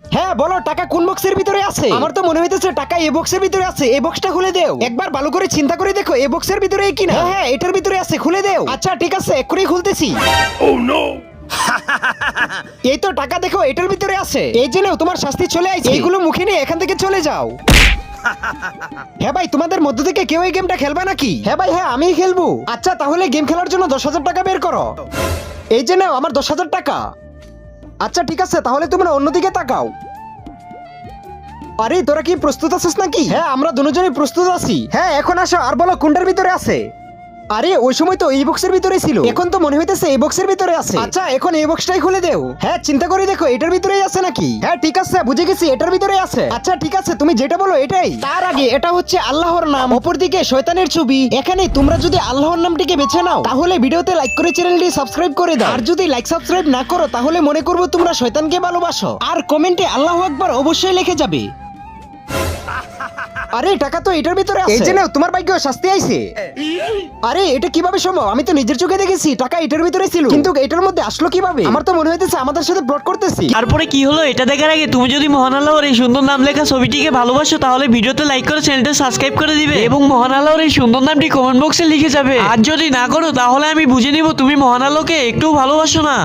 হ্যাঁ বলো, টাকা কোন বক্সের ভিতরে আছে? আমার তো মনে হইতেছে টাকা এই বক্সের ভিতরে আছে। এই বক্সটা খুলে দেও। একবার ভালো করে চিন্তা করে দেখো এই বক্সের ভিতরে কিনা। হ্যাঁ হ্যাঁ, এটার ভিতরে আছে, খুলে দেও। আচ্ছা ঠিক আছে, এক্ষুনি খুলতেছি। এই তো টাকা, দেখো এটার ভিতরে আছে। এই যে নাও, তোমার শাস্তি চলে আসছে। এইগুলো মুখে নিয়ে এখান থেকে চলে যাও। হ্যাঁ ভাই, তোমাদের মধ্য থেকে কেউ এই গেমটা খেলবে নাকি? হ্যাঁ ভাই হ্যাঁ, আমিই খেলবো। আচ্ছা তাহলে গেম খেলার জন্য 10,000 টাকা বের করো। এই যে নাও আমার 10,000 টাকা। আচ্ছা ঠিক আছে, তাহলে তোমরা অন্যদিকে তাকাও। আরে তোরা কি প্রস্তুত আছিস নাকি? হ্যাঁ আমরা দুজনেই প্রস্তুত আছি। হ্যাঁ এখন আসো, আর বলো কোনটার ভিতরে আছে? আরে ওই সময় তো এই বক্সের ভিতরে ছিল, এখন তো মনে হইতেছে এই বক্সের ভিতরে আছে। আচ্ছা এখন এই বক্সটাই খুলে দেও। হ্যাঁ চিন্তা করে দেখো এটার ভিতরেই আছে নাকি। হ্যাঁ ঠিক আছে, বুঝে গেছি, এটার ভিতরেই আছে। আচ্ছা ঠিক আছে, তুমি যেটা বলো এটাই। তার আগে এটা হচ্ছে আল্লাহর নাম, অপরদিকে শয়তানের ছবি। এখানে তোমরা যদি আল্লাহর নামটিকে বেছে নাও তাহলে ভিডিওতে লাইক করে চ্যানেলটি সাবস্ক্রাইব করে দাও। আর যদি লাইক সাবস্ক্রাইব না করো তাহলে মনে করবো তোমরা শয়তানকে ভালোবাসো। আর কমেন্টে আল্লাহু আকবার অবশ্যই লিখে যাবে। আরে টাকা তো এটার ভিতরে আছে। এই যে নাও, তোমার ভাগ্য শাস্তি আইছে। আরে এটা কিভাবে সম্ভব? আমি তো নিজের চোখে দেখেছি টাকা এটার ভিতরে ছিল, কিন্তু এটার মধ্যে আসলো কিভাবে? আমার তো মনে হইতেছে আমাদের সাথে প্লট করতেছি। তারপরে কি হলো এটা দেখার আগে তুমি যদি মহান আল্লাহর এই সুন্দর নাম লেখা ছবিটিকে ভালোবাসো তাহলে ভিডিওতে লাইক করে চ্যানেলটা সাবস্ক্রাইব করে দিবে এবং মহান আল্লাহর এই সুন্দর নামটি কমেন্ট বক্সে লিখে যাবে। আর যদি না করো তাহলে আমি বুঝে নিব তুমি মহান আল্লাহকে একটু ভালোবাসো না।